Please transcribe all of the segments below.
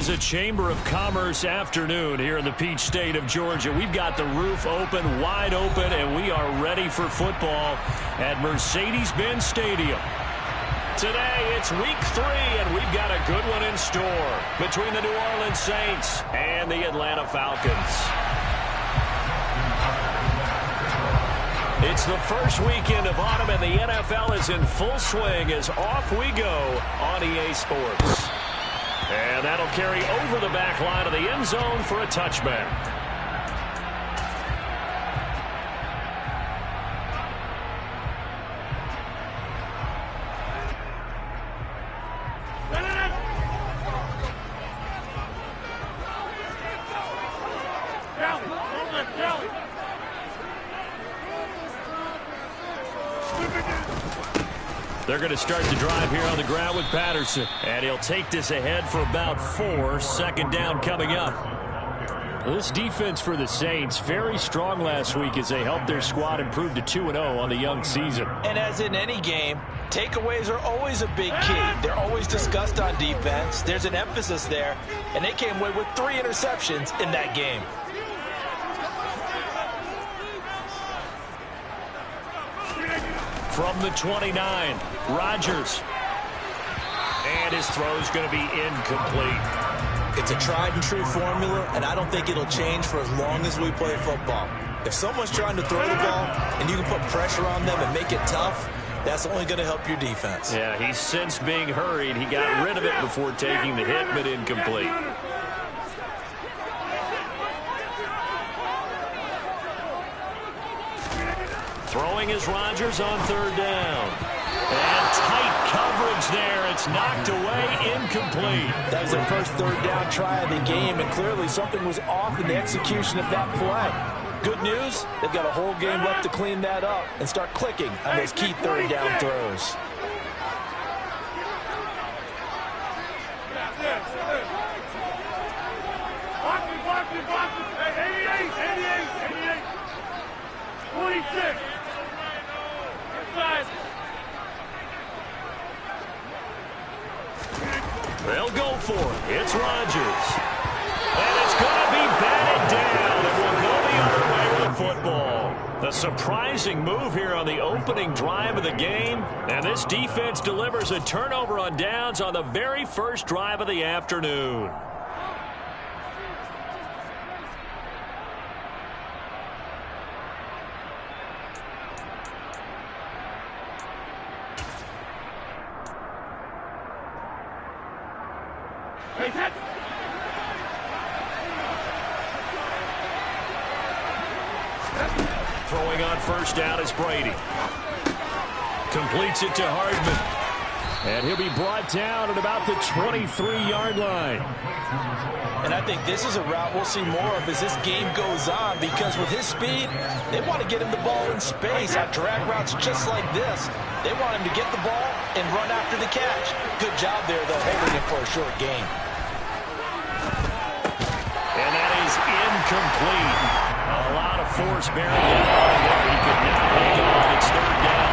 is a Chamber of Commerce afternoon here in the Peach State of Georgia. We've got the roof open, wide open, and we are ready for football at Mercedes-Benz Stadium. Today, it's week 3, and we've got a good one in store between the New Orleans Saints and the Atlanta Falcons. It's the first weekend of autumn, and the NFL is in full swing as off we go on EA Sports. And that'll carry over the back line of the end zone for a touchback. They're going to start the drive here on the ground with Patterson. And he'll take this ahead for about 4. Second down coming up. This defense for the Saints, very strong last week as they helped their squad improve to 2-0 on the young season. And as in any game, takeaways are always a big key. They're always discussed on defense. There's an emphasis there. And they came away with 3 interceptions in that game. From the 29, Rodgers. And his throw is going to be incomplete. It's a tried-and-true formula, and I don't think it'll change for as long as we play football. If someone's trying to throw the ball and you can put pressure on them and make it tough, that's only going to help your defense. Yeah, he's since being hurried. He got rid of it before taking the hit, but incomplete. Throwing is Rodgers on 3rd down. And tight coverage there. It's knocked away, incomplete. That was their first 3rd down try of the game, and clearly something was off in the execution of that play. Good news, they've got a whole game left to clean that up and start clicking on those key 3rd down throws. They'll go for it. It's Rodgers. And it's going to be batted down. It will go the other way with the football. The surprising move here on the opening drive of the game. And this defense delivers a turnover on downs on the very first drive of the afternoon. Throwing on 1st down is Brady. Completes it to Hardman. And he'll be brought down at about the 23-yard line. And I think this is a route we'll see more of as this game goes on, because with his speed, they want to get him the ball in space on drag routes just like this. They want him to get the ball and run after the catch. Good job there, though, holding it for a short gain. And that is incomplete. A lot of force bearing down on him there. He could not hang on. It's 3rd down.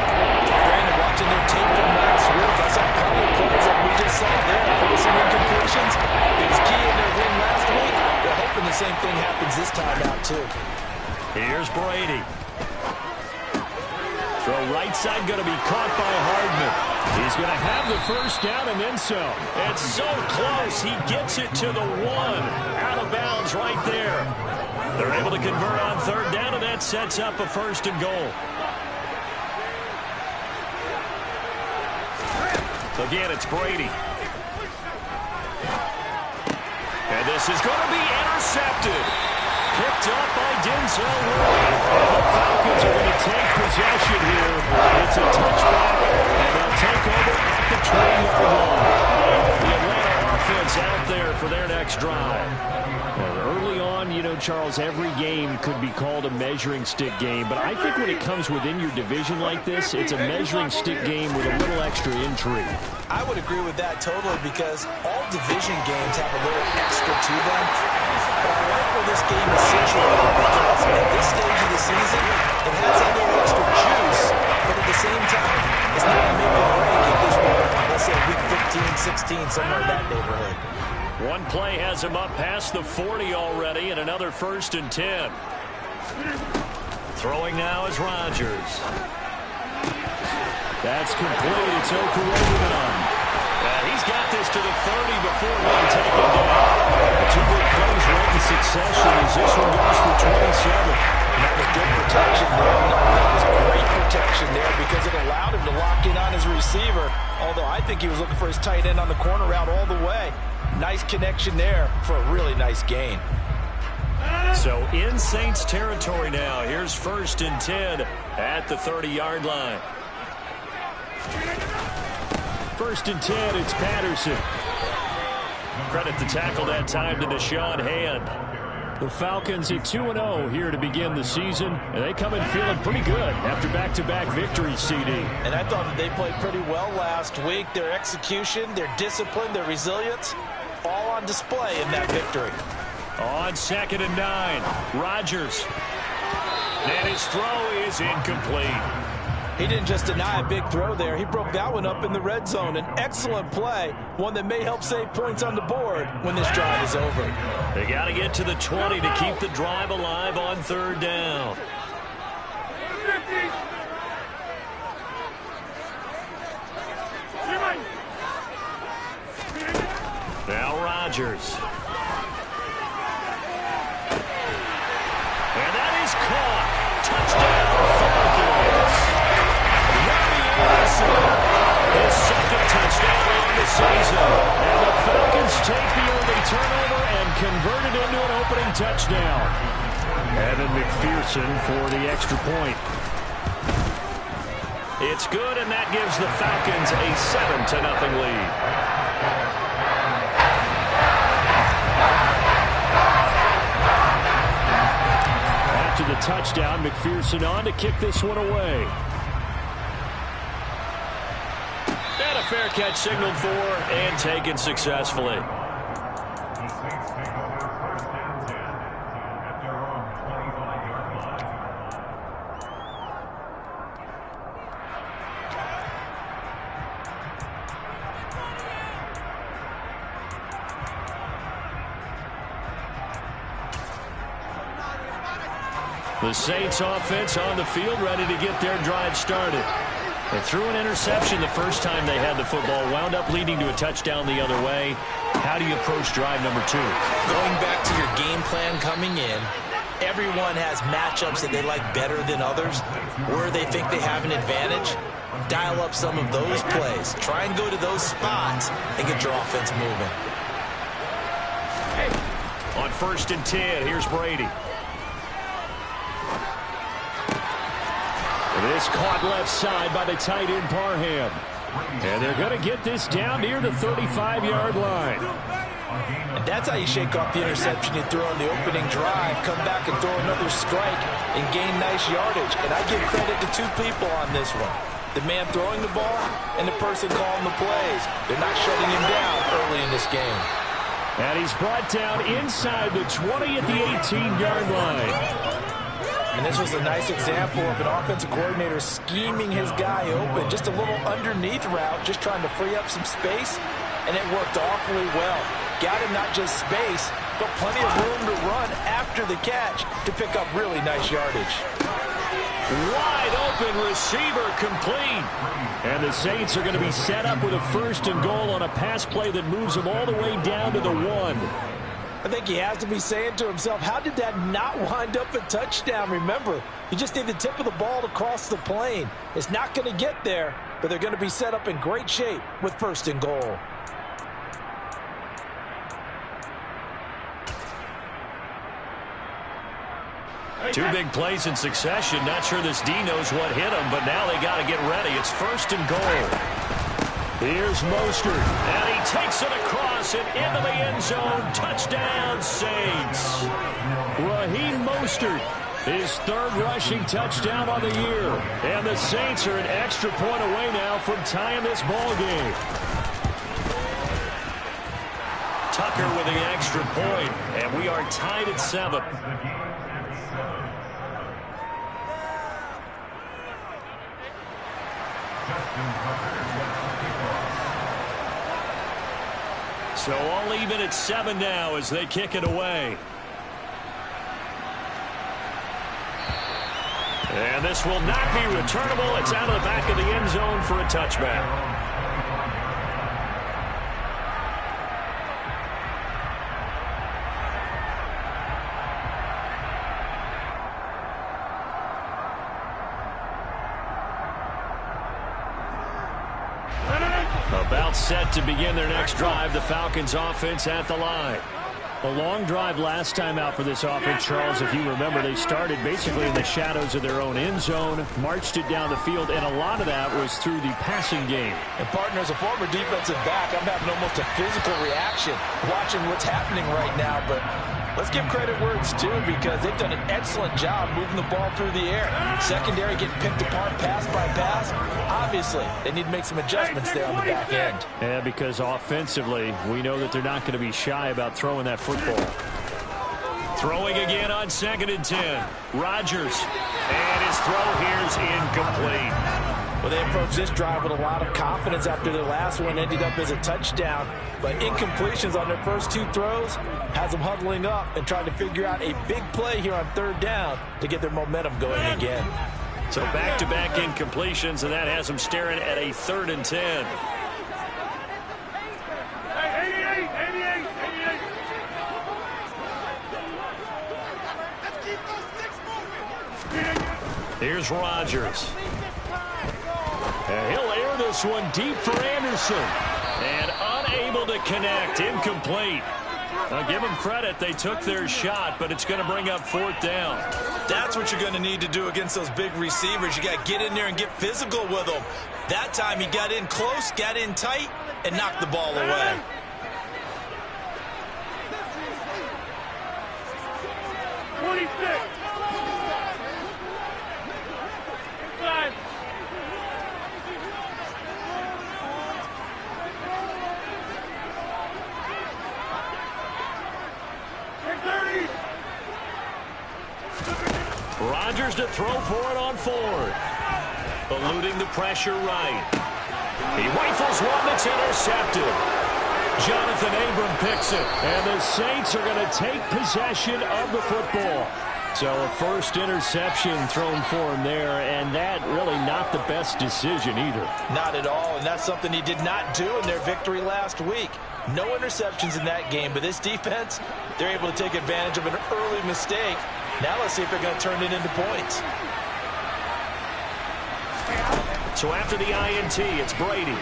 Brandon, watching their tape from last week, I saw plenty of plays like we just saw there. Forcing incompletions. It was key in their win last week. They're hoping the same thing happens this time out, too. Here's Brady. Throw right side going to be caught by Hardman. He's going to have the 1st down and then some. It's so close. He gets it to the 1. Out of bounds right there. They're able to convert on 3rd down, and that sets up a 1st and goal. Again, it's Brady. And this is going to be intercepted. Picked up by Denzel Ward. And the Falcons are going to take possession here. It's a touchback, and they'll take over at the 20-yard line. The Atlanta offense out there for their next drive. Early on, you know, Charles, every game could be called a measuring stick game, but I think when it comes within your division like this, it's a measuring stick game with a little extra intrigue. I would agree with that totally, because all division games have a little extra to them. But I like where this game is situated, because at this stage of the season, it has a little extra juice, but at the same time, it's not a make or break if this were, let's say, week 15, 16, somewhere in that neighborhood. One play has him up past the 40 already, and another 1st and 10. Throwing now is Rodgers. That's complete. It's Okurobunan. He's got this to the 30 before being taken down. The two big plays right in succession as this one goes for 27. That was good protection there. That was great protection there because it allowed him to lock in on his receiver. Although I think he was looking for his tight end on the corner route all the way. Nice connection there for a really nice gain. So in Saints territory now. Here's 1st and 10 at the 30-yard line. 1st and 10, it's Patterson. Credit the tackle that time to Deshaun Hand. The Falcons at 2-0 here to begin the season, and they come in feeling pretty good after back-to-back victories, CD. And I thought that they played pretty well last week. Their execution, their discipline, their resilience, all on display in that victory. On 2nd and 9, Rodgers. And his throw is incomplete. He didn't just deny a big throw there. He broke that one up in the red zone. An excellent play, one that may help save points on the board when this drive is over. They got to get to the 20 to keep the drive alive on 3rd down. Now Rodgers. And that is caught. Touchdown, Falcons. His 2nd touchdown on the season. And the Falcons take the early turnover and convert it into an opening touchdown. Evan McPherson for the extra point. It's good, and that gives the Falcons a 7-0 lead. After the touchdown, McPherson on to kick this one away. And a fair catch signaled for and taken successfully. The Saints offense on the field, ready to get their drive started. They threw an interception the first time they had the football, wound up leading to a touchdown the other way. How do you approach drive number 2? Going back to your game plan coming in, everyone has matchups that they like better than others, where they think they have an advantage. Dial up some of those plays. Try and go to those spots and get your offense moving. On 1st and 10, here's Brady. This caught left side by the tight end Parham. And they're going to get this down near the 35-yard line. And that's how you shake off the interception you threw on the opening drive, come back and throw another strike and gain nice yardage. And I give credit to 2 people on this one. The man throwing the ball and the person calling the plays. They're not shutting him down early in this game. And he's brought down inside the 20 at the 18-yard line. And this was a nice example of an offensive coordinator scheming his guy open. Just a little underneath route, just trying to free up some space, and it worked awfully well. Got him not just space, but plenty of room to run after the catch to pick up really nice yardage. Wide open receiver complete. And the Saints are going to be set up with a 1st and goal on a pass play that moves them all the way down to the 1. I think he has to be saying to himself, how did that not wind up a touchdown? Remember, you just need the tip of the ball to cross the plane. It's not going to get there, but they're going to be set up in great shape with 1st and goal. Two big plays in succession. Not sure this D knows what hit him, but now they got to get ready. It's 1st and goal. Here's Mostert, and he takes it across and into the end zone. Touchdown, Saints. Raheem Mostert, his 3rd rushing touchdown on the year. And the Saints are an extra point away now from tying this ball game. Tucker with the extra point, and we are tied at 7. So all even at 7 now as they kick it away. And this will not be returnable. It's out of the back of the end zone for a touchback. About set to begin their next drive. The Falcons offense at the line. A long drive last time out for this offense, Charles. If you remember, they started basically in the shadows of their own end zone, marched it down the field, and a lot of that was through the passing game. And, partner, as a former defensive back, I'm having almost a physical reaction watching what's happening right now. But let's give credit where it's due because they've done an excellent job moving the ball through the air. Secondary getting picked apart pass by pass. Obviously, they need to make some adjustments there on the back end. Yeah, because offensively, we know that they're not going to be shy about throwing that football. Throwing again on 2nd and 10. Rodgers. And his throw here is incomplete. Well, they approached this drive with a lot of confidence after their last one ended up as a touchdown. But incompletions on their first 2 throws has them huddling up and trying to figure out a big play here on 3rd down to get their momentum going again. So back-to-back incompletions, and that has them staring at a 3rd and 10. Here's Rodgers. And he'll air this one deep for Anderson. And unable to connect. Incomplete. Now give them credit. They took their shot, but it's going to bring up 4th down. That's what you're going to need to do against those big receivers. You got to get in there and get physical with them. That time he got in close, got in tight, and knocked the ball away. Rodgers to throw for it on 4th. Eluding the pressure right. He rifles one that's intercepted. Jonathan Abram picks it. And the Saints are going to take possession of the football. So a first interception thrown for him there, and that really not the best decision either. Not at all, and that's something he did not do in their victory last week. No interceptions in that game, but this defense, they're able to take advantage of an early mistake. Now let's see if they're going to turn it into points. So after the INT, it's Brady.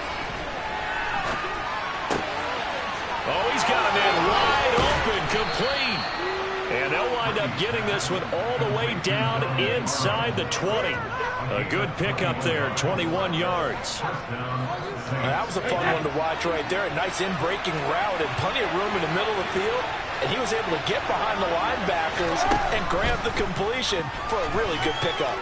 Oh, he's got him in wide open, complete. And they'll wind up getting this one all the way down inside the 20. A good pickup there, 21 yards. That was a fun one to watch right there. A nice in-breaking route and plenty of room in the middle of the field. And he was able to get behind the linebackers and grab the completion for a really good pickup.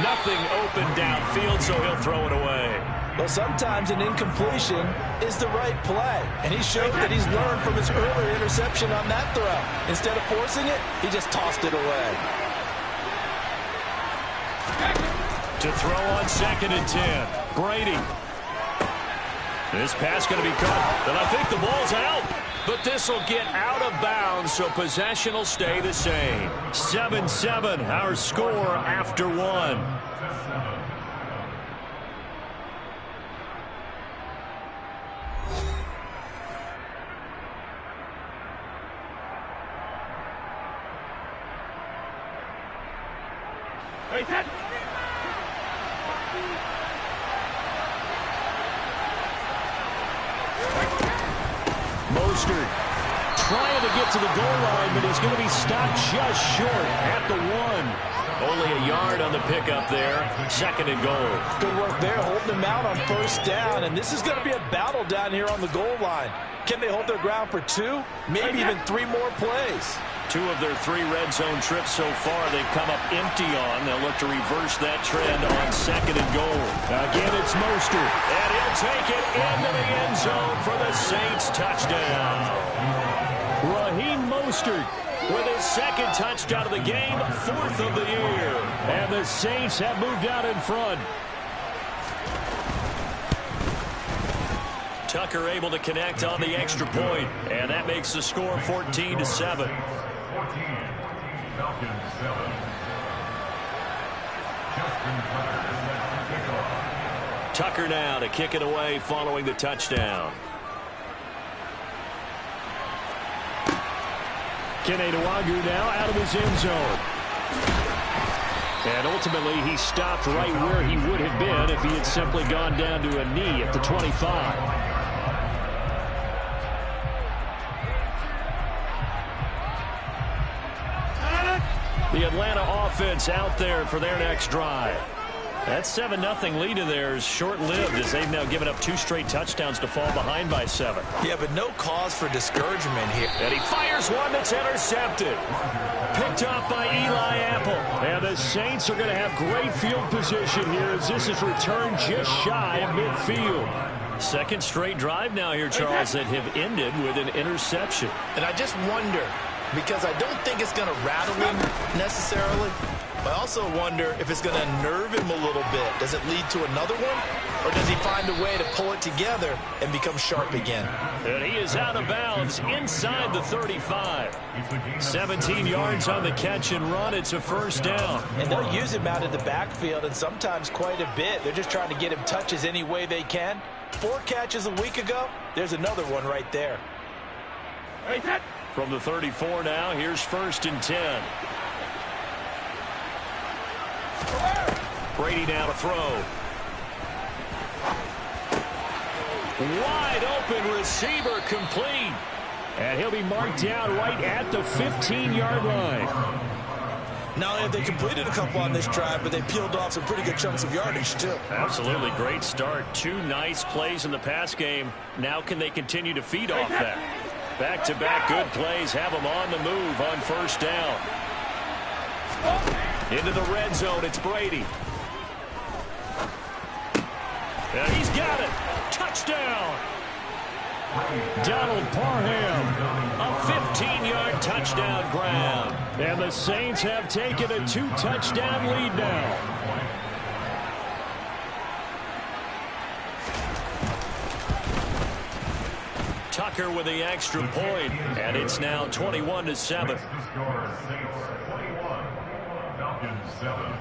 Nothing open downfield, so he'll throw it away. Well, sometimes an incompletion is the right play. And he showed that he's learned from his earlier interception on that throw. Instead of forcing it, he just tossed it away. To throw on 2nd and 10. Brady. This pass going to be caught, and I think the ball's out. But this will get out of bounds, so possession will stay the same. 7-7, our score after 1. Mostert trying to get to the goal line, but he's going to be stopped just short at the 1. Only a yard on the pickup there. 2nd and goal. Good work there, holding him out on 1st down. And this is going to be a battle down here on the goal line. Can they hold their ground for 2, maybe even 3 more plays? 2 of their 3 red zone trips so far they've come up empty on. They'll look to reverse that trend on 2nd and goal. Again, it's Mostert. And he'll take it into the end zone for the Saints touchdown. Raheem Mostert with his 2nd touchdown of the game, 4th of the year. And the Saints have moved out in front. Tucker able to connect on the extra point, and that makes the score 14-7. 14, Falcons 7. Tucker now to kick it away following the touchdown. Keneduagu now out of his end zone. And ultimately, he stopped right where he would have been if he had simply gone down to a knee at the 25. The Atlanta offense out there for their next drive. That 7-0 lead of theirs short-lived as they've now given up 2 straight touchdowns to fall behind by 7. Yeah, but no cause for discouragement here. And he fires one that's intercepted. Picked off by Eli Apple. And the Saints are going to have great field position here as this is returned just shy of midfield. Second straight drive now here, Charles, that have ended with an interception. And I just wonder, because I don't think it's going to rattle him necessarily, I also wonder if it's going to unnerve him a little bit. Does it lead to another one? Or does he find a way to pull it together and become sharp again? And he is out of bounds inside the 35. 17 yards on the catch and run. It's a first down. And they'll use him out in the backfield and sometimes quite a bit. They're just trying to get him touches any way they can. 4 catches a week ago. There's another one right there. From the 34 now, here's 1st and 10. Brady now to throw. Wide open receiver complete. And he'll be marked down right at the 15-yard line. Not only have they completed a couple on this drive, but they peeled off some pretty good chunks of yardage, too. Absolutely great start. 2 nice plays in the pass game. Now can they continue to feed off that? Back-to-back good plays have them on the move on first down. Into the red zone, it's Brady. And he's got it. Touchdown. Donald Parham, a 15-yard touchdown grab. And the Saints have taken a 2-touchdown lead now. Tucker with the extra point, and it's now 21-7. Falcons 7.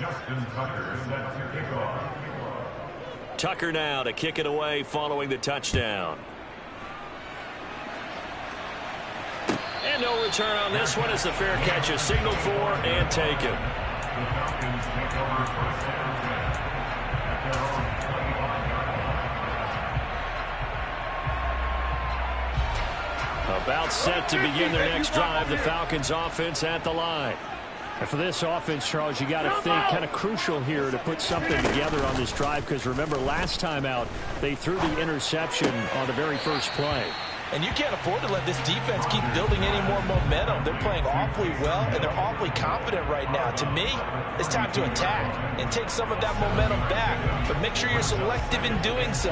Justin Tucker set to kick off. Tucker now to kick it away following the touchdown. And no return on this one as the fair catch is signaled for and taken. The Falcons take over first down at their own 25. About set to begin their next drive, the Falcons offense at the line. And for this offense, Charles, you got to think kind of crucial here to put something together on this drive, because remember last time out they threw the interception on the very first play. And you can't afford to let this defense keep building any more momentum. They're playing awfully well, and they're awfully confident right now. To me, it's time to attack and take some of that momentum back. But make sure you're selective in doing so.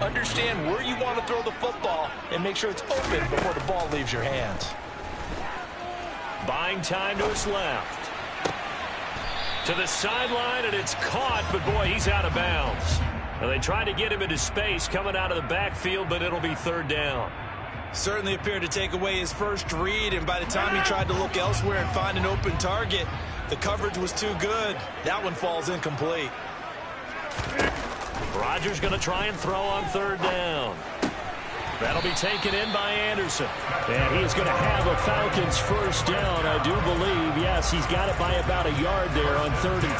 Understand where you want to throw the football and make sure it's open before the ball leaves your hands. Buying time to his left. To the sideline, and it's caught, but boy, he's out of bounds. Well, they tried to get him into space coming out of the backfield, but it'll be 3rd down. Certainly appeared to take away his first read, and by the time he tried to look elsewhere and find an open target, the coverage was too good. That one falls incomplete. Rodgers going to try and throw on 3rd down. That'll be taken in by Anderson. And he's going to have a Falcons first down, I do believe. Yes, he's got it by about a yard there on 3rd and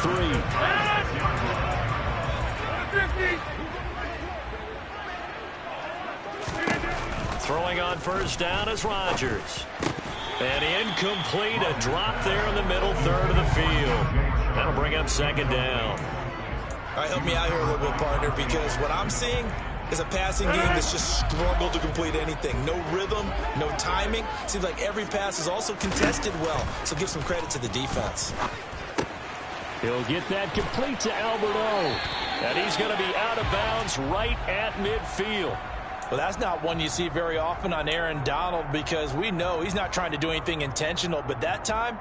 3. Throwing on first down is Rodgers. And incomplete, a drop there in the middle 3rd of the field. That'll bring up 2nd down. All right, help me out here a little bit, partner, because what I'm seeing is a passing game that's just struggled to complete anything. No rhythm, no timing. Seems like every pass is also contested well, so give some credit to the defense. He'll get that complete to Alberto. And he's going to be out of bounds right at midfield. Well, that's not one you see very often on Aaron Donald, because we know he's not trying to do anything intentional, but that time,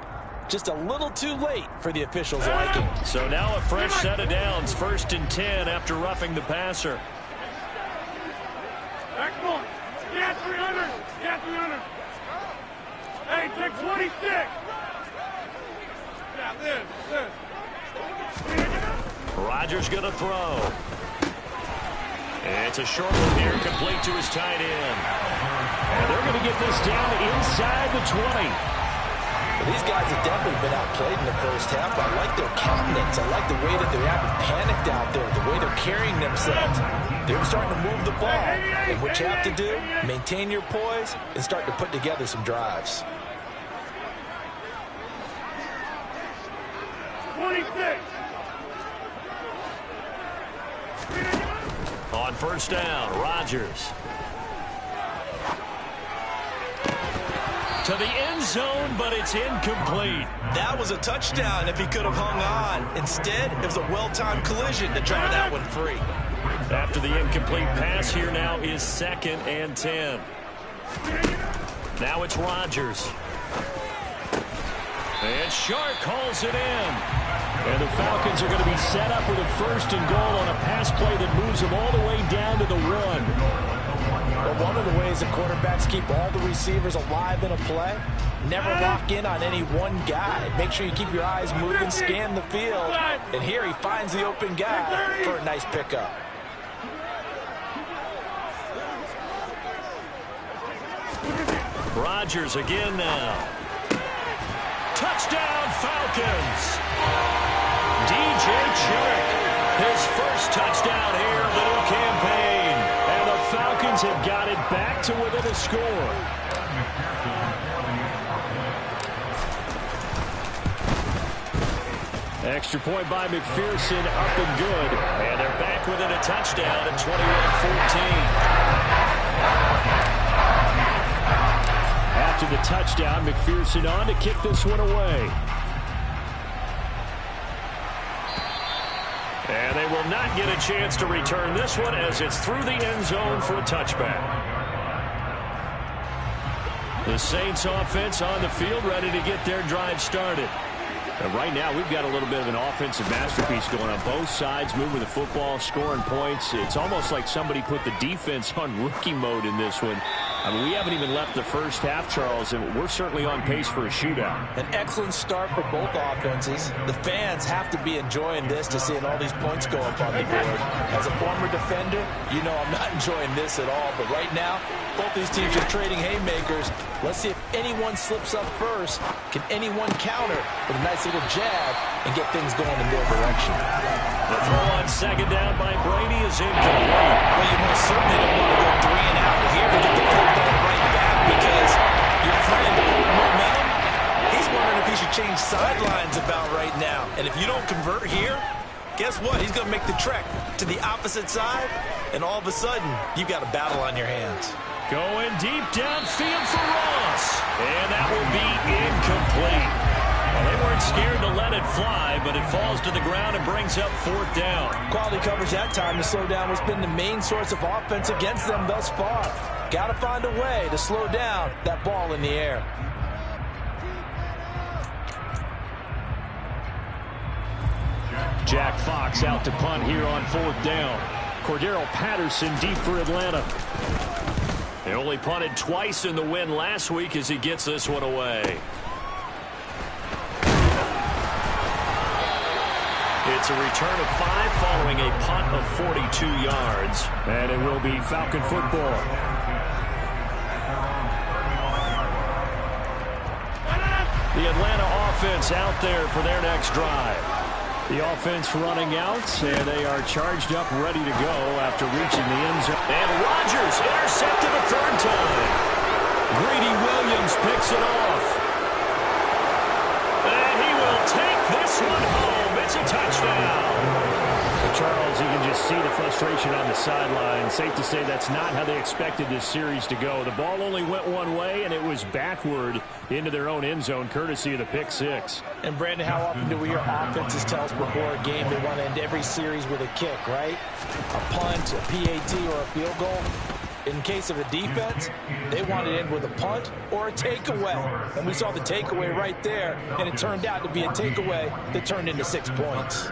just a little too late for the officials' liking. So now a fresh set of downs, 1st and 10 after roughing the passer. Excellent. Yeah, 300. Yeah, 300. Hey, take 26. Yeah, this. Rodgers going to throw. It's a short one here, complete to his tight end. And they're going to get this down inside the 20. Well, these guys have definitely been outplayed in the first half. I like their countenance. I like the way that they haven't panicked out there, the way they're carrying themselves. They're starting to move the ball. And what you have to do, maintain your poise and start to put together some drives. 26. On first down, Rodgers. To the end zone, but it's incomplete. That was a touchdown if he could have hung on. Instead, it was a well-timed collision to draw that one free. After the incomplete pass, here now is 2nd and 10. Now it's Rodgers. And Shark calls it in. And the Falcons are going to be set up with a 1st and goal on a pass play that moves them all the way down to the 1. Well, one of the ways that quarterbacks keep all the receivers alive in a play, never lock in on any one guy. Make sure you keep your eyes moving, scan the field. And here he finds the open guy for a nice pickup. Rodgers again now. Touchdown, Falcons. DJ Chark, his first touchdown here of the new campaign. And the Falcons have got it back to within a score. Extra point by McPherson, up and good. And they're back within a touchdown at 21-14. After the touchdown, McPherson on to kick this one away. And they will not get a chance to return this one as it's through the end zone for a touchback. The Saints offense on the field ready to get their drive started. And right now, we've got a little bit of an offensive masterpiece going on both sides, moving the football, scoring points. It's almost like somebody put the defense on rookie mode in this one. I mean, we haven't even left the first half, Charles, and we're certainly on pace for a shootout. An excellent start for both offenses. The fans have to be enjoying this to seeing all these points go up on the board. As a former defender, you know I'm not enjoying this at all. But right now, both these teams are trading haymakers. Let's see if anyone slips up first. Can anyone counter with a nice little jab and get things going in their direction? The throw on 2nd down by Brady is incomplete. Well, you most certainly don't want to go 3 and out here and get the football right back because your friend, momentum, he's wondering if he should change sidelines about right now. And if you don't convert here, guess what? He's going to make the trek to the opposite side, and all of a sudden, you've got a battle on your hands. Going deep downfield for Ross. And that will be incomplete. Well, they weren't scared to let it fly, but it falls to the ground and brings up 4th down. Quality coverage that time to slow down what's been the main source of offense against them thus far. Got to find a way to slow down that ball in the air. Jack Fox out to punt here on 4th down. Cordero Patterson deep for Atlanta. They only punted twice in the win last week as he gets this one away. It's a return of 5 following a punt of 42 yards. And it will be Falcon football. The Atlanta offense out there for their next drive. The offense running out, and they are charged up, ready to go after reaching the end zone. And Rodgers intercepted a 3rd time. Greedy Williams picks it off. And he will take this one home. It's a touchdown. Charles, you can just see the frustration on the sideline. Safe to say that's not how they expected this series to go. The ball only went one way, and it was backward into their own end zone, courtesy of the pick 6. And, Brandon, how often do we hear offenses tell us before a game they want to end every series with a kick, right? A punt, a PAT, or a field goal. In case of a defense, they want to end with a punt or a takeaway. And we saw the takeaway right there, and it turned out to be a takeaway that turned into 6 points.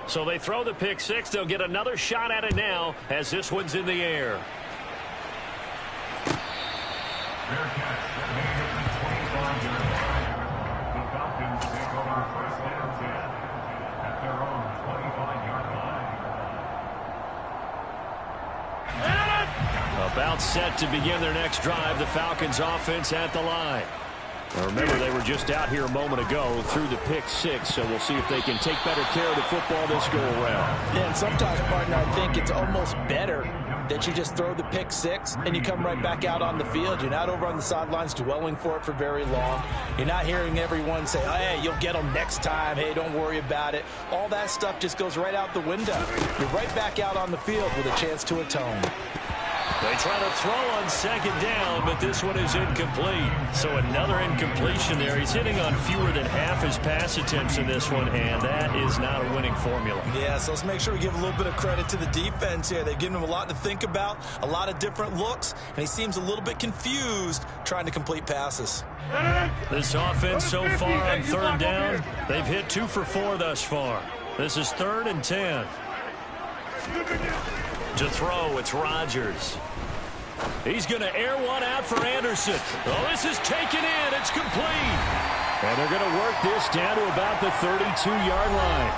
So they throw the pick six. They'll get another shot at it now as this one's in the air. About set to begin their next drive. The Falcons offense at the line. Now remember, they were just out here a moment ago through the pick six, so we'll see if they can take better care of the football this go around. Yeah, and sometimes, partner, I think it's almost better that you just throw the pick six and you come right back out on the field. You're not over on the sidelines dwelling for it for very long. You're not hearing everyone say, oh, hey, you'll get them next time. Hey, don't worry about it. All that stuff just goes right out the window. You're right back out on the field with a chance to atone. They try to throw on second down, but this one is incomplete. So another incompletion there. He's hitting on fewer than half his pass attempts in this one, and that is not a winning formula. Yeah, so let's make sure we give a little bit of credit to the defense here. They've given him a lot to think about, a lot of different looks, and he seems a little bit confused trying to complete passes. This offense so far on third down, they've hit 2 for 4 thus far. This is 3rd and 10. To throw, it's Rodgers. He's going to air one out for Anderson. Oh, this is taken in. It's complete. And they're going to work this down to about the 32-yard line.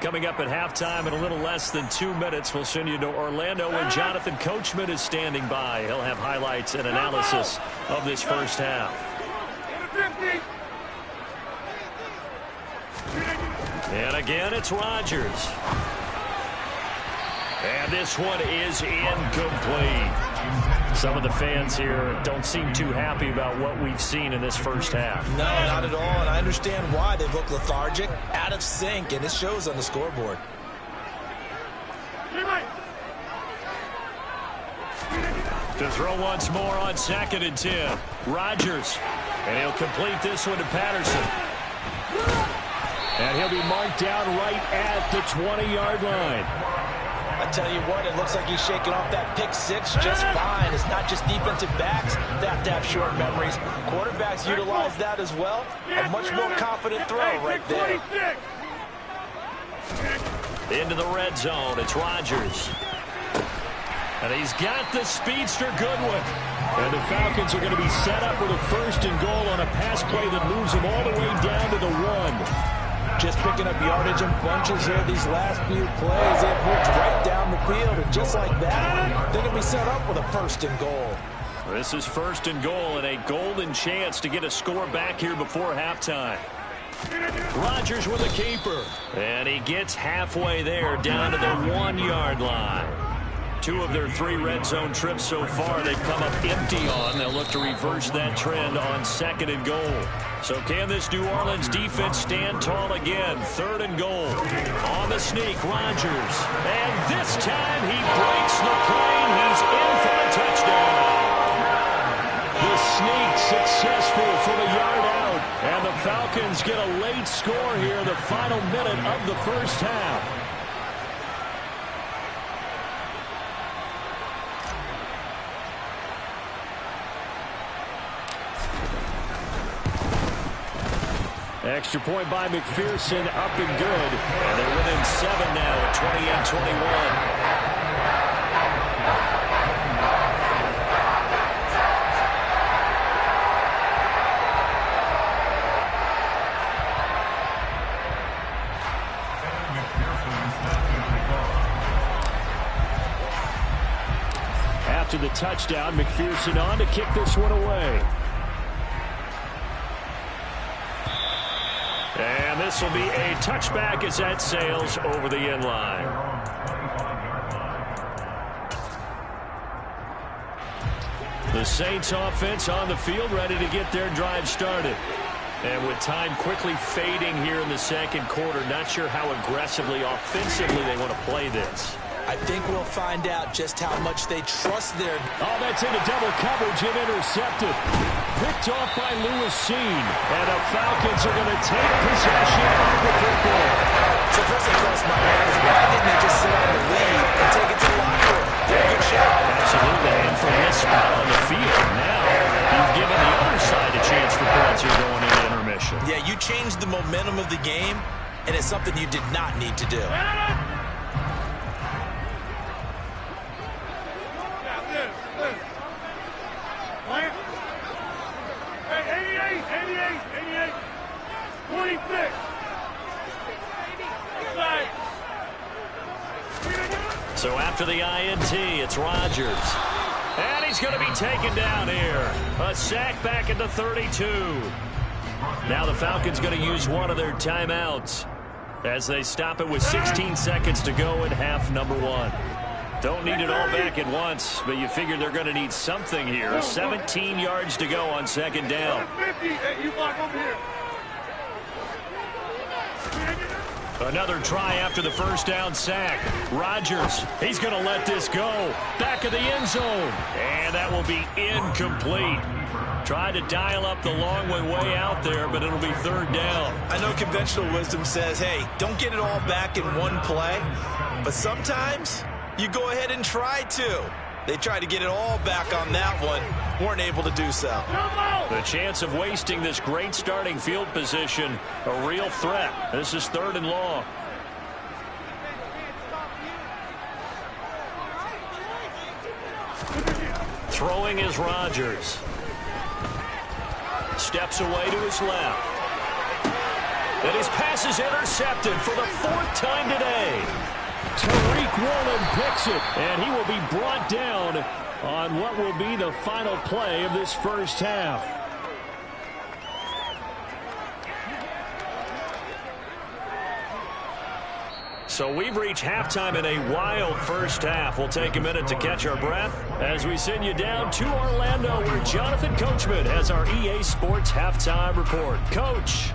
Coming up at halftime in a little less than 2 minutes, we'll send you to Orlando where Jonathan Coachman is standing by. He'll have highlights and analysis of this first half. And again, it's Rodgers. And this one is incomplete. Some of the fans here don't seem too happy about what we've seen in this first half. No, not at all, and I understand why. They look lethargic, out of sync, and it shows on the scoreboard. To throw once more on 2nd and 10. Rodgers. And he'll complete this one to Patterson. And he'll be marked down right at the 20-yard line. I tell you what, it looks like he's shaking off that pick six just fine. It's not just defensive backs that have to have short memories. Quarterbacks utilize that as well. A much more confident throw right there. Into the red zone, it's Rodgers. And he's got the speedster Goodwin. And the Falcons are going to be set up with a 1st and goal on a pass play that moves them all the way down to the 1. Just picking up yardage in bunches here these last few plays. They've moved right down the field, and just like that, they're going to be set up with a 1st and goal. This is 1st and goal and a golden chance to get a score back here before halftime. Rodgers with a keeper. And he gets halfway there down to the 1-yard line. 2 of their 3 red zone trips so far they've come up empty on. They'll look to reverse that trend on 2nd and goal. So can this New Orleans defense stand tall again? 3rd and goal. On the sneak, Rodgers. And this time he breaks the plane. He's in for a touchdown. The sneak successful from a yard out. And the Falcons get a late score here in the final minute of the first half. Extra point by McPherson, up and good. And they're within 7 now at 28-21. After the touchdown, McPherson on to kick this one away. And this will be a touchback as that sails over the end line. The Saints offense on the field ready to get their drive started. And with time quickly fading here in the second quarter, not sure how aggressively, offensively they want to play this. I think we'll find out just how much they trust their... Oh, that's into double coverage and intercepted. Picked off by Lewis Seen. And the Falcons are going to take possession of the football. So first thing crossed my mind is why didn't they just sit on the lead and take it to the locker room? Very good shot. Absolutely. And from this spot on the field, now you've given the other side a chance for points here going into intermission. Yeah, you changed the momentum of the game and it's something you did not need to do. Hey, 88, 26. So after the INT, it's Rodgers. And he's going to be taken down here. A sack back at the 32. Now the Falcons going to use one of their timeouts as they stop it with 16 seconds to go in half number one. Don't need it all back at once, but you figure they're going to need something here. 17 yards to go on second down. Another try after the first down sack. Rodgers, he's going to let this go. Back of the end zone. And that will be incomplete. Tried to dial up the long way out there, but it'll be third down. I know conventional wisdom says, hey, don't get it all back in one play. But sometimes you go ahead and try to. They tried to get it all back on that one. Weren't able to do so. The chance of wasting this great starting field position, a real threat. This is third and long. Throwing is Rodgers. Steps away to his left. And his pass is intercepted for the fourth time today. Tariq Woolen picks it, and he will be brought down on what will be the final play of this first half. So we've reached halftime in a wild first half. We'll take a minute to catch our breath as we send you down to Orlando, where Jonathan Coachman has our EA Sports Halftime Report. Coach.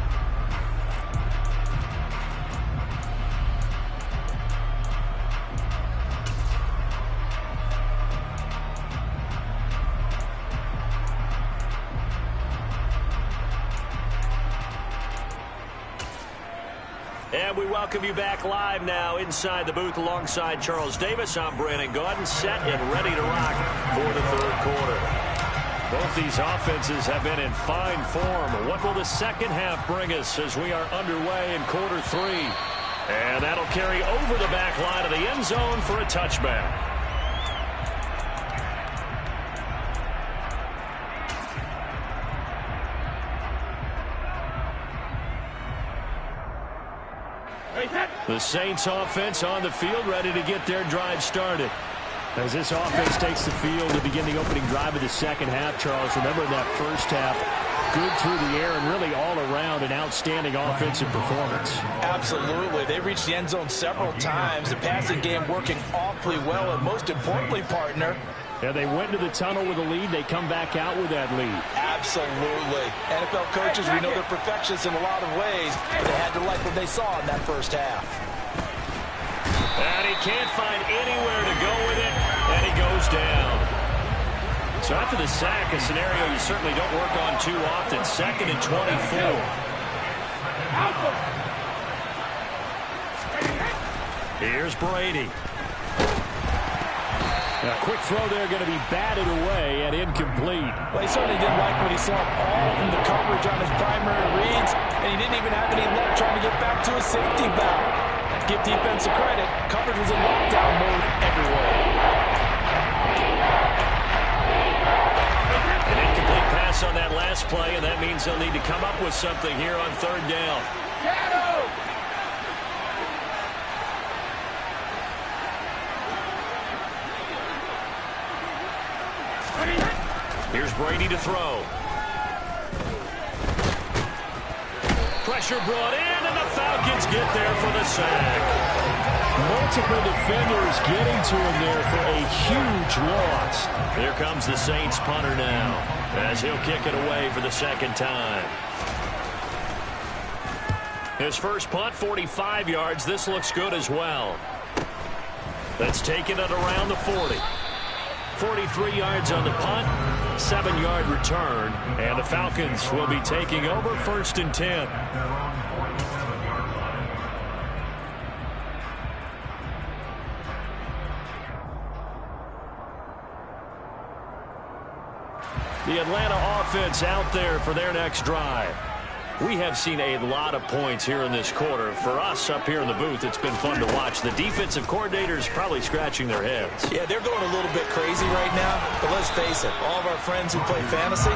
And we welcome you back live now inside the booth alongside Charles Davis. I'm Brandon Gaudin, set and ready to rock for the third quarter. Both these offenses have been in fine form. What will the second half bring us as we are underway in quarter three? And that'll carry over the back line of the end zone for a touchback. The Saints offense on the field, ready to get their drive started. As this offense takes the field to begin the opening drive of the second half, Charles, remember that first half, good through the air and really all around an outstanding offensive performance. Absolutely. They reached the end zone several times. The passing game working awfully well, and most importantly, partner, yeah, they went to the tunnel with a lead. They come back out with that lead. Absolutely. NFL coaches, we know they're perfectionists in a lot of ways, but they had to like what they saw in that first half. And he can't find anywhere to go with it, and he goes down. So after the sack, a scenario you certainly don't work on too often. 2nd and 24. Here's Brady. A quick throw there, going to be batted away and incomplete. Well, he certainly didn't like what he saw all from the coverage on his primary reads, and he didn't even have any luck trying to get back to his safety valve. Give defense a credit. Coverage was in lockdown mode everywhere. An incomplete pass on that last play, and that means they'll need to come up with something here on third down. Here's Brady to throw. Pressure brought in, and the Falcons get there for the sack. Multiple defenders getting to him there for a huge loss. Here comes the Saints punter now, as he'll kick it away for the second time. His first punt, 45 yards. This looks good as well. That's taken it around the 40. 43 yards on the punt, 7-yard return, and the Falcons will be taking over 1st and 10. The Atlanta offense out there for their next drive. We have seen a lot of points here in this quarter. For us up here in the booth, it's been fun to watch. The defensive coordinators probably scratching their heads. Yeah, they're going a little bit crazy right now, but let's face it, all of our friends who play fantasy,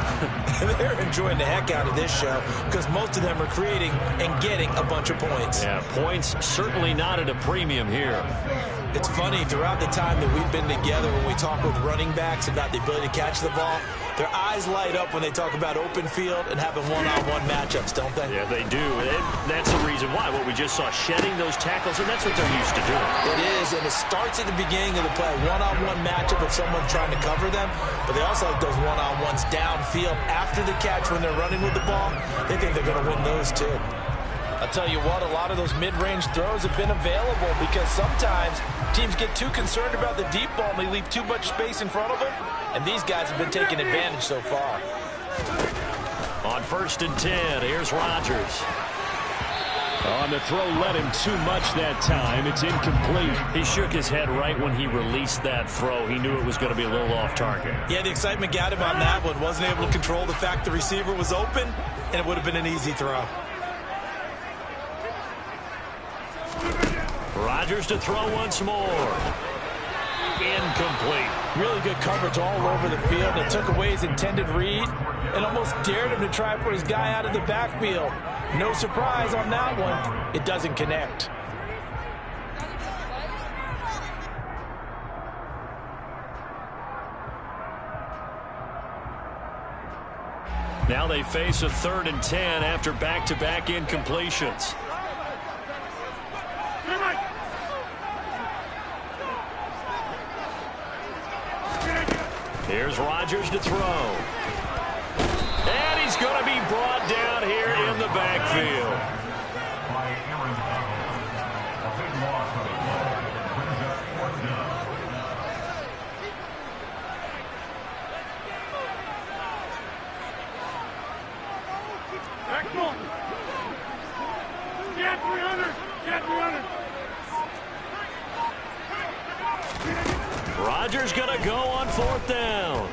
they're enjoying the heck out of this show because most of them are creating and getting a bunch of points. Yeah, points certainly not at a premium here. It's funny, throughout the time that we've been together, when we talk with running backs about the ability to catch the ball, their eyes light up when they talk about open field and having one-on-one matchups, don't they? Yeah, they do. And that's the reason why. What we just saw, shedding those tackles, and that's what they're used to doing. It is, and it starts at the beginning of the play. One-on-one matchup if someone's trying to cover them, but they also like those one-on-ones downfield after the catch when they're running with the ball. They think they're going to win those, too. I'll tell you what, a lot of those mid-range throws have been available because sometimes teams get too concerned about the deep ball and they leave too much space in front of them, and these guys have been taking advantage so far. On 1st and 10, here's Rodgers. On the throw, led him too much that time. It's incomplete. He shook his head right when he released that throw. He knew it was going to be a little off target. Yeah, the excitement got him on that one. Wasn't able to control the fact the receiver was open, and it would have been an easy throw. Rodgers to throw once more. Incomplete. Really good coverage all over the field. It took away his intended read and almost dared him to try and put his guy out of the backfield. No surprise on that one. It doesn't connect. Now they face a 3rd and 10 after back-to-back incompletions. Here's Rodgers to throw. And he's going to be brought down here in the backfield. Get 300! Get 300! Rodgers going to go on 4th down.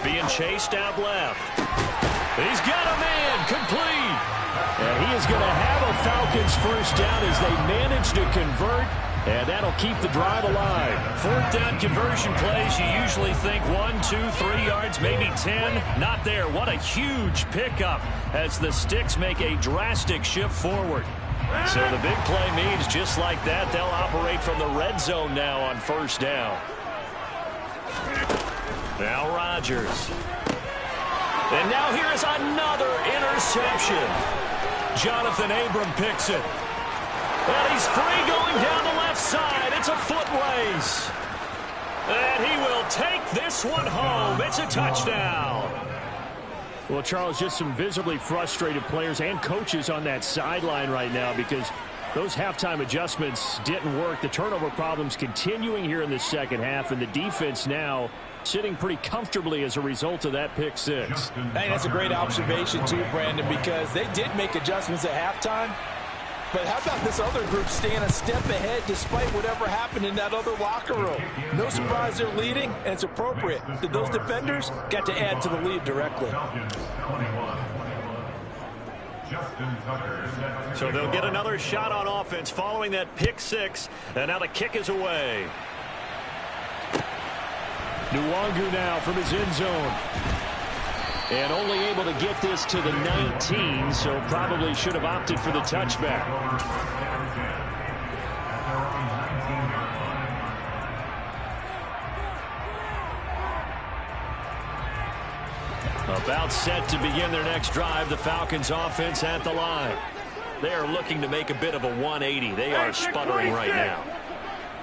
Being chased out left. He's got a man complete. And he is going to have a Falcons first down as they manage to convert, and that'll keep the drive alive. 4th down conversion plays, you usually think 1, 2, 3 yards, maybe 10. Not there. What a huge pickup as the Sticks make a drastic shift forward. So the big play means just like that, they'll operate from the red zone now on 1st down. Now Rodgers. And now here is another interception. Jonathan Abram picks it. And he's free going down the left side. It's a foot race. And he will take this one home. It's a touchdown. Well, Charles, just some visibly frustrated players and coaches on that sideline right now because those halftime adjustments didn't work. The turnover problems continuing here in the second half, and the defense now sitting pretty comfortably as a result of that pick six. Hey, that's a great observation too, Brandon, because they did make adjustments at halftime. But how about this other group staying a step ahead despite whatever happened in that other locker room? No surprise they're leading, and it's appropriate that those defenders got to add to the lead directly. So they'll get another shot on offense following that pick six, and now the kick is away. Nwangu now from his end zone. And only able to get this to the 19, so probably should have opted for the touchback. About set to begin their next drive, the Falcons offense at the line. They are looking to make a bit of a 180. They are sputtering right now.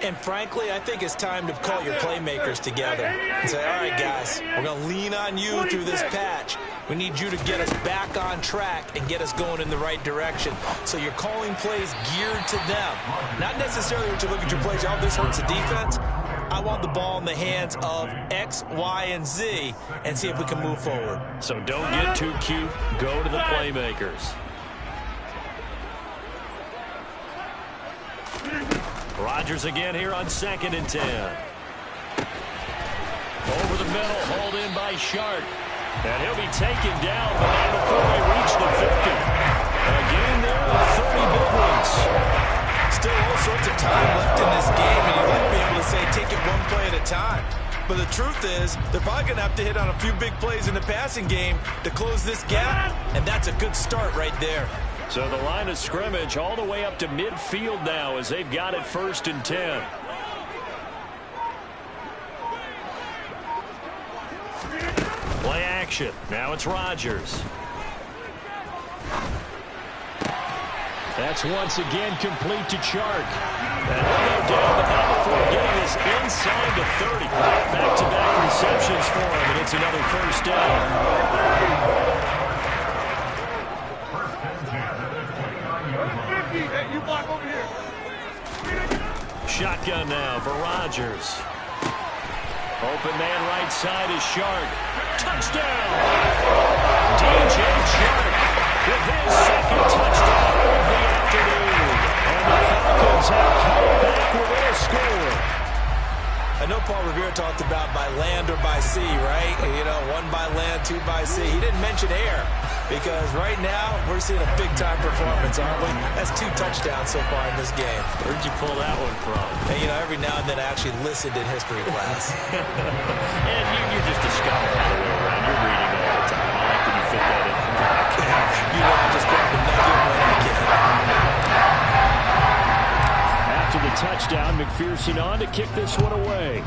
And frankly, I think it's time to call your playmakers together and say, all right, guys, we're going to lean on you through this patch. We need you to get us back on track and get us going in the right direction. So you're calling plays geared to them. Not necessarily what you look at your plays, oh, this hurts the defense. I want the ball in the hands of X, Y, and Z and see if we can move forward. So don't get too cute. Go to the playmakers. Rodgers again here on 2nd and 10. Over the middle, hauled in by Sharp. And he'll be taken down, but not before they reach the 50. Still all sorts of time left in this game, and you'd like to be able to say take it one play at a time. But the truth is, they're probably going to have to hit on a few big plays in the passing game to close this gap, and that's a good start right there. So the line of scrimmage all the way up to midfield now as they've got it 1st and 10. Play action. Now it's Rodgers. That's once again complete to Chark. And he'll go down, but not before getting this inside the 30. Back-to-back receptions for him, and it's another 1st down. Hey, you block over here. Shotgun now for Rodgers. Open man right side is Chark. Touchdown! DJ Chark with his 2nd touchdown of the afternoon. And the Falcons have come back with a score. I know Paul Revere talked about by land or by sea, right? You know, 1 by land, 2 by sea. He didn't mention air because right now we're seeing a big-time performance, aren't we? That's 2 touchdowns so far in this game. Where'd you pull that one from? And, you know, every now and then I actually listened in history class. And you're just a scholar all the way around. You're reading all the time. I like that you fit that in. You know, I just grab the nugget when I can. After the touchdown, McPherson on to kick this one away.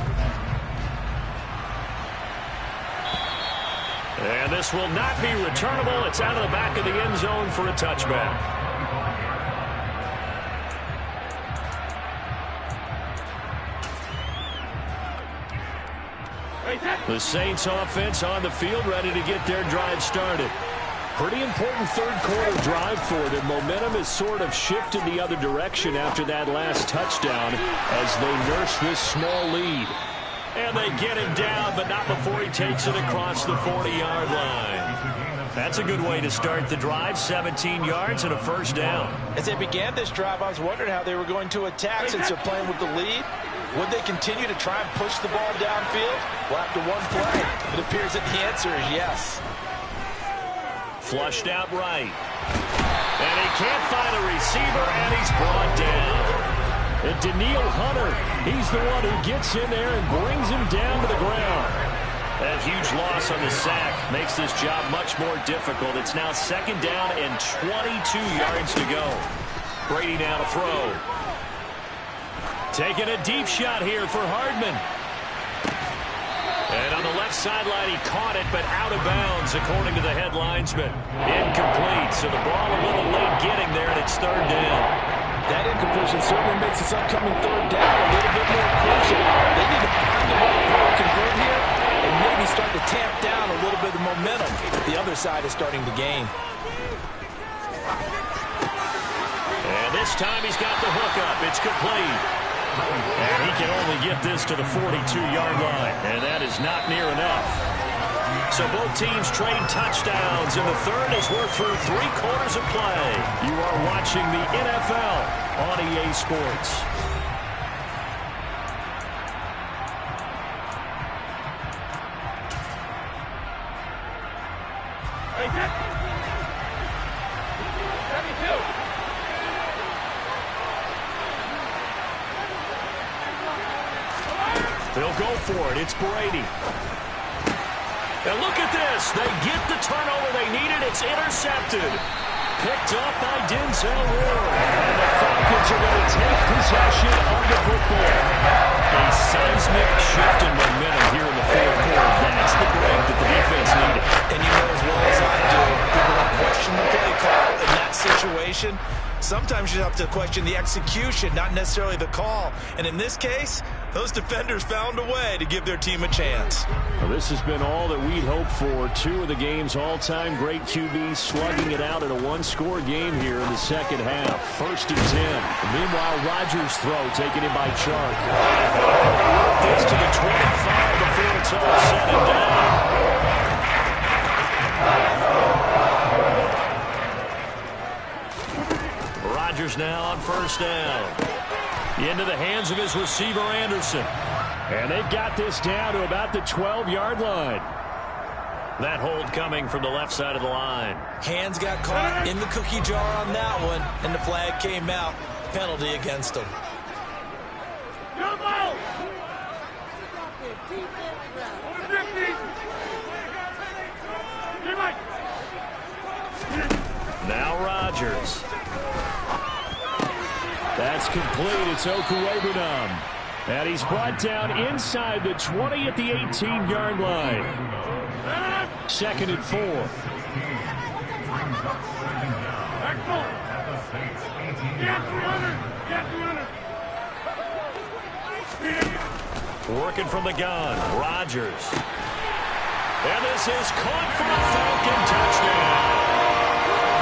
And this will not be returnable. It's out of the back of the end zone for a touchback. The Saints offense on the field, ready to get their drive started. Pretty important 3rd quarter drive for them. Momentum has sort of shifted the other direction after that last touchdown as they nurse this small lead. And they get him down, but not before he takes it across the 40-yard line. That's a good way to start the drive. 17 yards and a 1st down. As they began this drive, I was wondering how they were going to attack since they're playing with the lead. Would they continue to try and push the ball downfield? Well, after 1 play, it appears that the answer is yes. Flushed out right. And he can't find a receiver, and he's brought down. And Daniil Hunter, he's the one who gets in there and brings him down to the ground. That huge loss on the sack makes this job much more difficult. It's now 2nd down and 22 yards to go. Brady now to throw. Taking a deep shot here for Hardman. And on the left sideline, he caught it, but out of bounds, according to the head linesman. Incomplete, so the ball a little late getting there, and it's 3rd down. That incompletion certainly makes this upcoming 3rd down a little bit more crucial. They need to find a way to convert here and maybe start to tamp down a little bit of momentum. The other side is starting to gain. And this time he's got the hook up. It's complete. And he can only get this to the 42-yard line. And that is not near enough. So both teams trade touchdowns in the 3rd as we're through 3 quarters of play. You are watching the NFL on EA Sports. They'll go for it. It's Brady. And look at this. They get the turnover they needed. It's intercepted. Picked up by Denzel Ward. And the Falcons are going to take possession of the football. A seismic shift in momentum here in the 4th quarter. That's the break that the defense needed. And you know as well as I do, people don't question the play call in that situation. Sometimes you have to question the execution, not necessarily the call. And in this case, those defenders found a way to give their team a chance. Well, this has been all that we'd hoped for. 2 of the game's all-time great QBs slugging it out in a 1-score game here in the 2nd half. 1st and 10. Meanwhile, Rodgers' throw taken in by Chark. This to the 25 before it's all said and done. Rodgers now on 1st down. Into the hands of his receiver, Anderson. And they've got this down to about the 12-yard line. That hold coming from the left side of the line. Hands got caught in the cookie jar on that one, and the flag came out. Penalty against him. Now Rodgers. That's complete. It's Okuwebunam. And he's brought down inside the 20 at the 18-yard line. 2nd and 4. Working from the gun. Rodgers. And this is caught for a Falcon touchdown.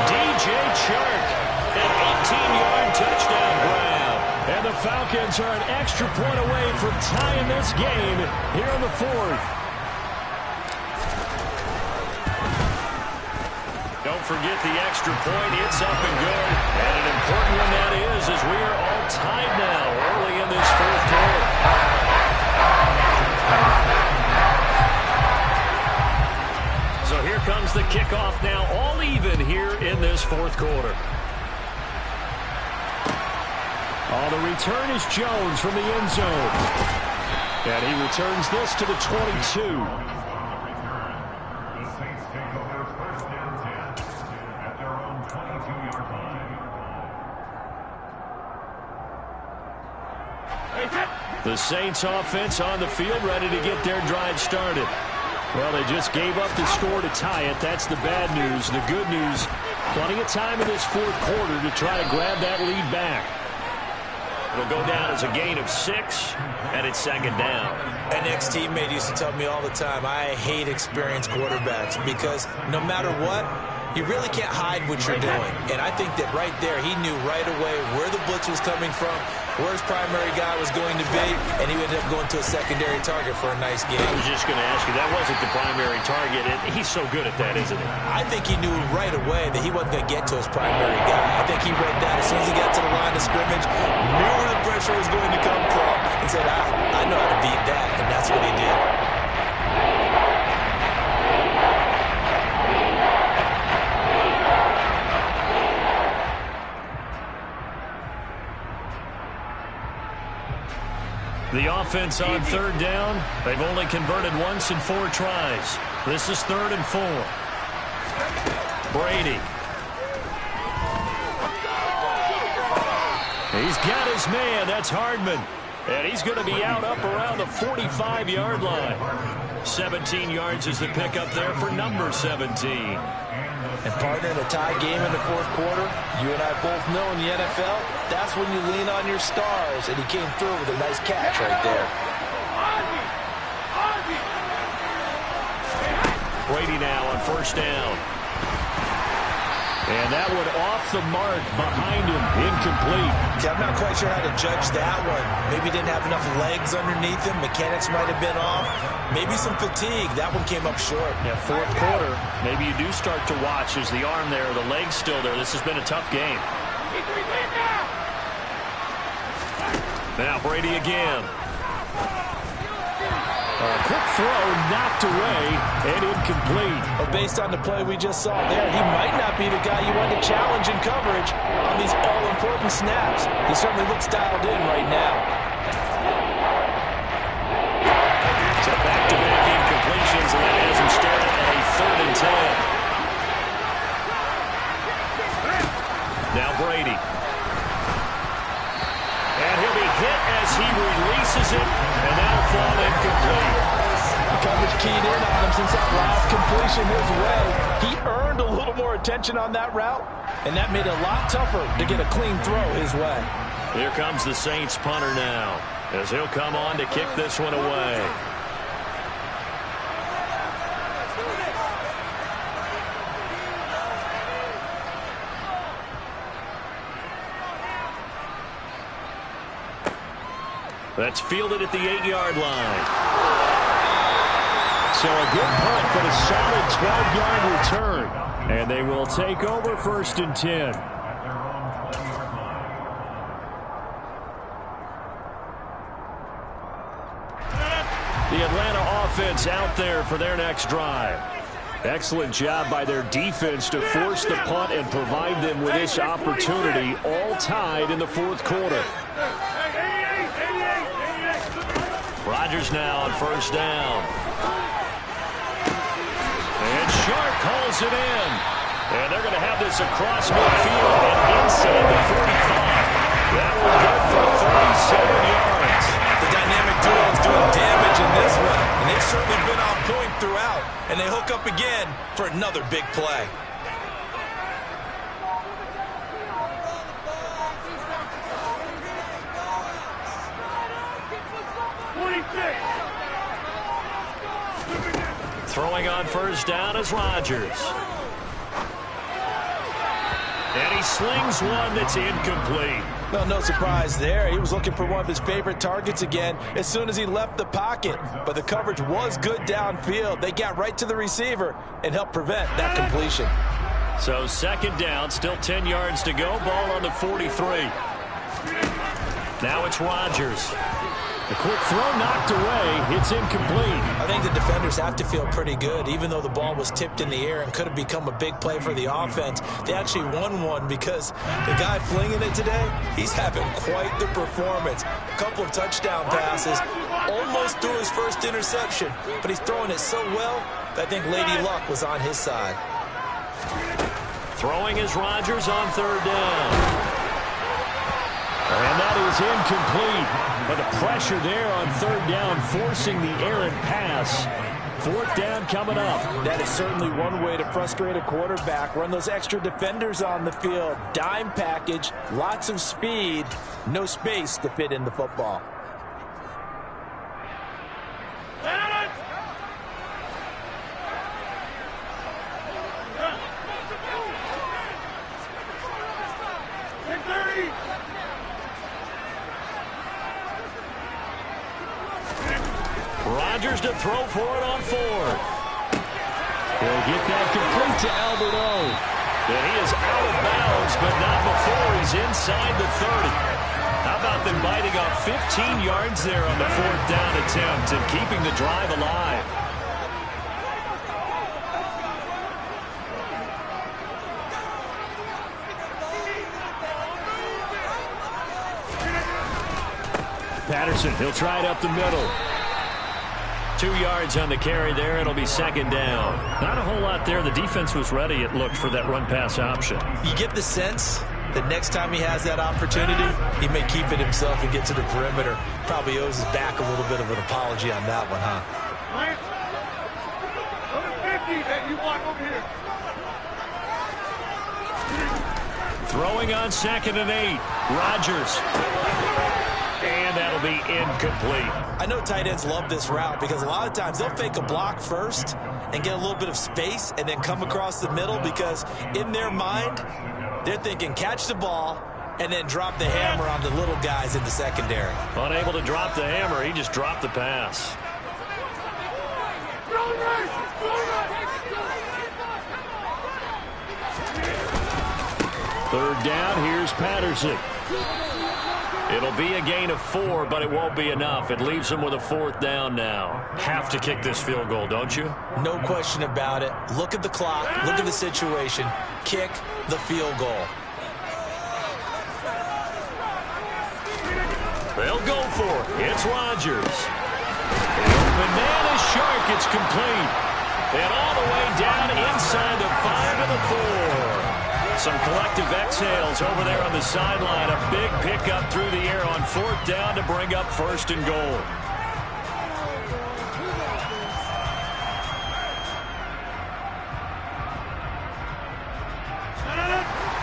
DJ Chark, an 18-yard touchdown grab. And the Falcons are an extra point away from tying this game here in the 4th. Don't forget the extra point. It's up and good. And an important one that is, as we are all tied now early in this 4th quarter. So here comes the kickoff now, all even here in this 4th quarter. Oh, the return is Jones from the end zone. And he returns this to the 22. The Saints offense on the field, ready to get their drive started. Well, they just gave up the score to tie it. That's the bad news. The good news, plenty of time in this 4th quarter to try to grab that lead back. It'll go down as a gain of 6, and it's 2nd down. An ex-teammate used to tell me all the time, I hate experienced quarterbacks because no matter what, you really can't hide what you're doing. And I think that right there, he knew right away where the blitz was coming from, where his primary guy was going to be, and he ended up going to a secondary target for a nice game. I was just going to ask you, that wasn't the primary target, and he's so good at that, isn't he? I think he knew right away that he wasn't going to get to his primary guy. I think he read that as soon as he got to the line of scrimmage, knew where the pressure was going to come from, and said, I know how to beat that, and that's what he did. The offense on 3rd down. They've only converted once in 4 tries. This is 3rd and 4. Brady. He's got his man. That's Hardman. And he's going to be out up around the 45-yard line. 17 yards is the pickup there for number 17. And partner, in a tie game in the 4th quarter, you and I both know in the NFL, that's when you lean on your stars, and he came through with a nice catch right there. Brady now on 1st down. And that one off the mark behind him, incomplete. I'm not quite sure how to judge that one. Maybe he didn't have enough legs underneath him. Mechanics might have been off. Maybe some fatigue. That one came up short. Yeah, 4th quarter. Maybe you do start to watch as the arm there, the leg's still there. This has been a tough game. Now Brady again. Quick throw knocked away and incomplete. But based on the play we just saw there, he might not be the guy you want to challenge in coverage on these all-important snaps. He certainly looks dialed in right now. So back-to-back incompletions, and that has him started at a 3rd and 10. Now Brady. And he'll be hit as he releases it, and that'll fall incomplete. The coverage keyed in on him since that last completion his way. He earned a little more attention on that route, and that made it a lot tougher to get a clean throw his way. Here comes the Saints punter now, as he'll come on to kick this one away. That's fielded at the 8-yard line. So a good punt, but a solid 12-yard return. And they will take over 1st and 10. The Atlanta offense out there for their next drive. Excellent job by their defense to force the punt and provide them with this opportunity, all tied in the fourth quarter. Rodgers now on first down. And Sharp hauls it in. And they're going to have this across midfield and inside the 45. That will go for 37 yards. The dynamic duo is doing damage in this one, and they've certainly been on point throughout. And they hook up again for another big play. Throwing on first down is Rodgers. And he slings one that's incomplete. Well, no surprise there. He was looking for one of his favorite targets again as soon as he left the pocket. But the coverage was good downfield. They got right to the receiver and helped prevent that completion. So second down, still 10 yards to go. Ball on the 43. Now it's Rodgers. A quick throw knocked away. It's incomplete. I think the defenders have to feel pretty good. Even though the ball was tipped in the air and could have become a big play for the offense, they actually won one because the guy flinging it today, he's having quite the performance. A couple of touchdown passes, almost threw his first interception, but he's throwing it so well that I think Lady Luck was on his side. Throwing is Rodgers on third down. And that is incomplete. But the pressure there on third down, forcing the errant pass. Fourth down coming up. That is certainly one way to frustrate a quarterback. Run those extra defenders on the field. Dime package, lots of speed, no space to fit in the football. Rodgers to throw for it on fourth. He'll get that complete to Albert O. And he is out of bounds, but not before he's inside the 30. How about them biting off 15 yards there on the fourth down attempt and keeping the drive alive? Patterson, he'll try it up the middle. 2 yards on the carry there. It'll be second down. Not a whole lot there. The defense was ready, it looked, for that run-pass option. You get the sense that next time he has that opportunity, he may keep it himself and get to the perimeter. Probably owes his back a little bit of an apology on that one, huh? Throwing on 2nd and 8. Rodgers. And that'll be incomplete. I know tight ends love this route because a lot of times they'll fake a block first and get a little bit of space and then come across the middle because in their mind, they're thinking catch the ball and then drop the hammer on the little guys in the secondary. Unable to drop the hammer, he just dropped the pass. Third down, here's Patterson. It'll be a gain of 4, but it won't be enough. It leaves them with a fourth down now. Have to kick this field goal, don't you? No question about it. Look at the clock. Look at the situation. Kick the field goal. They'll go for it. It's Rodgers. Banana shark, it's complete. And all the way down inside the 5 of the 4. Some collective exhales over there on the sideline. A big pickup through the air on fourth down to bring up first and goal.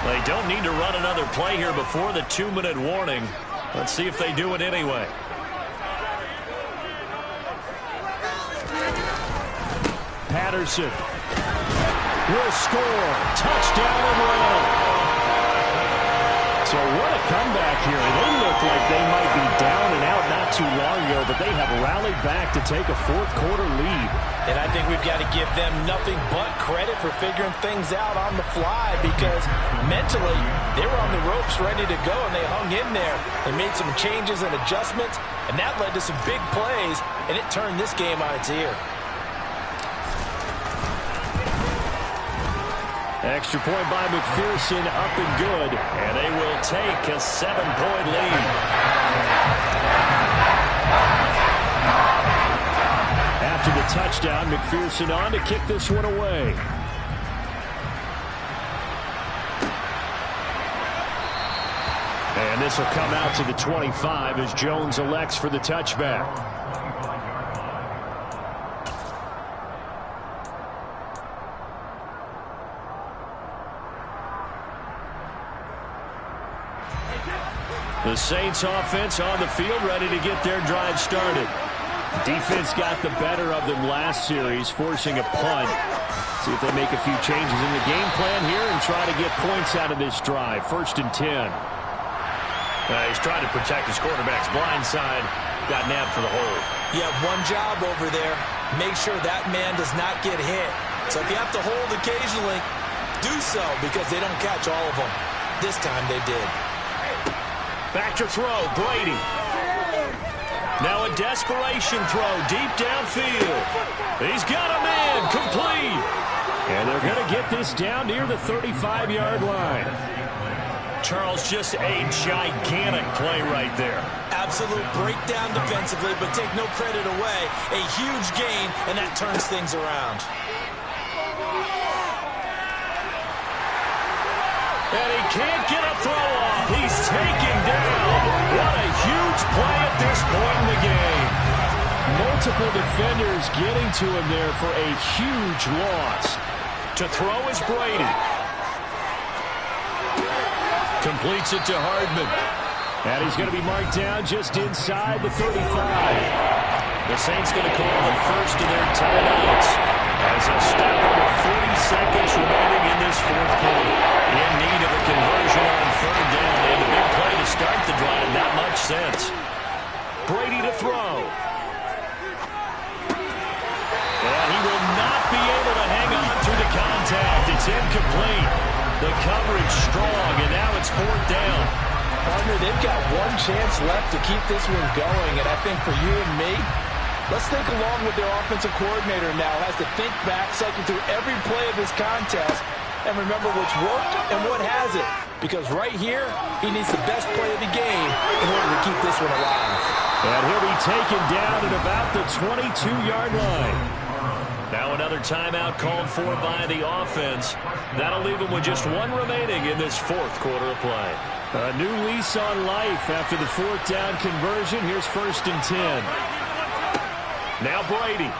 They don't need to run another play here before the 2-minute warning. Let's see if they do it anyway. Patterson will score. Touchdown Atlanta. So what a comeback here. They look like they might be down and out not too long ago, but they have rallied back to take a fourth quarter lead. And I think we've got to give them nothing but credit for figuring things out on the fly because mentally they were on the ropes ready to go and they hung in there. They made some changes and adjustments, and that led to some big plays, and it turned this game on its ear. Extra point by McPherson, up and good. And they will take a 7-point lead. After the touchdown, McPherson on to kick this one away. And this will come out to the 25 as Jones elects for the touchback. The Saints offense on the field, ready to get their drive started. Defense got the better of them last series, forcing a punt. See if they make a few changes in the game plan here and try to get points out of this drive. 1st and 10. He's trying to protect his quarterback's blind side. Got nabbed for the hold. You have one job over there. Make sure that man does not get hit. So if you have to hold occasionally, do so because they don't catch all of them. This time they did. Back to throw, Brady. Now a desperation throw deep downfield. He's got a man, complete. And they're going to get this down near the 35-yard line. Charles, just a gigantic play right there. Absolute breakdown defensively, but take no credit away. A huge gain, and that turns things around. And he can't get a throw off. He's taken down. What a huge play at this point in the game. Multiple defenders getting to him there for a huge loss. To throw is Brady. Completes it to Hardman. And he's going to be marked down just inside the 35. The Saints going to call the first of their timeouts as a step with 40 seconds remaining in this fourth quarter. In need of a conversion on 3rd down. They had a big play to start the drive. Not much sense. Brady to throw. And he will not be able to hang on through the contact. It's incomplete. The coverage strong, and now it's 4th down. Partner, they've got one chance left to keep this one going, and I think for you and me, let's think along with their offensive coordinator now. Has to think back, cycle through every play of this contest, and remember what's worked and what hasn't. Because right here, he needs the best play of the game in order to keep this one alive. And he'll be taken down at about the 22-yard line. Now another timeout called for by the offense. That'll leave them with just one remaining in this fourth quarter of play. A new lease on life after the 4th down conversion. Here's 1st and 10. Now Brady.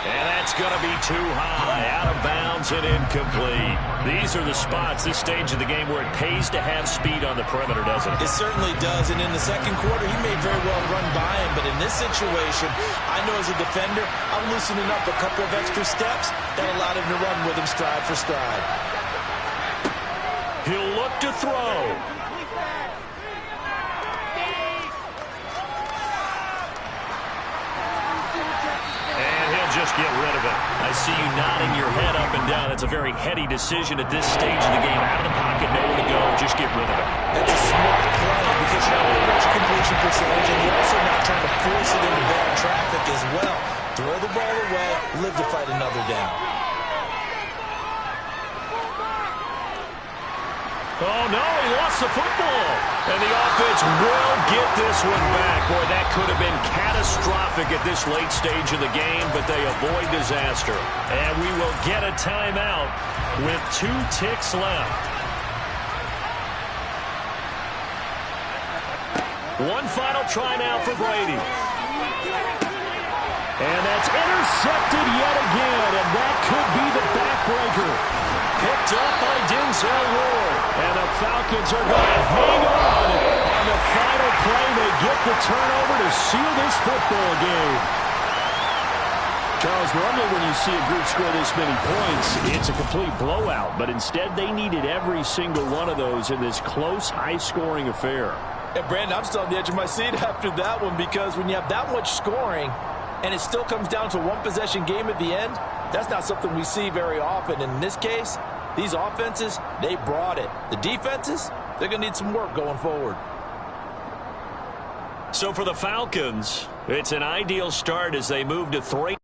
And that's going to be too high. Out of bounds and incomplete. These are the spots, this stage of the game, where it pays to have speed on the perimeter, doesn't it? It certainly does. And in the second quarter, he may very well run by him. But in this situation, I know as a defender, I'm loosening up a couple of extra steps that allowed him to run with him stride for stride. He'll look to throw. Just get rid of it. I see you nodding your head up and down. That's a very heady decision at this stage of the game. Out of the pocket, nowhere to go. Just get rid of it. That's a smart play because you're not going to reach completion percentage, and you're also not trying to force it into bad traffic as well. Throw the ball away, live to fight another down. Oh, no, he lost the football. And the offense will get this one back. Boy, that could have been catastrophic at this late stage of the game, but they avoid disaster. And we will get a timeout with 2 ticks left. One final try now for Brady. And that's intercepted yet again, and that could be the backbreaker. Picked up by Denzel Ward. And the Falcons are going to hang on the final play. They get the turnover to seal this football game. Charles, normally when you see a group score this many points, it's a complete blowout. But instead, they needed every single one of those in this close, high-scoring affair. And Brandon, I'm still on the edge of my seat after that one because when you have that much scoring and it still comes down to one possession game at the end, that's not something we see very often. In this case, these offenses, they brought it. The defenses, they're going to need some work going forward. So for the Falcons, it's an ideal start as they move to 3.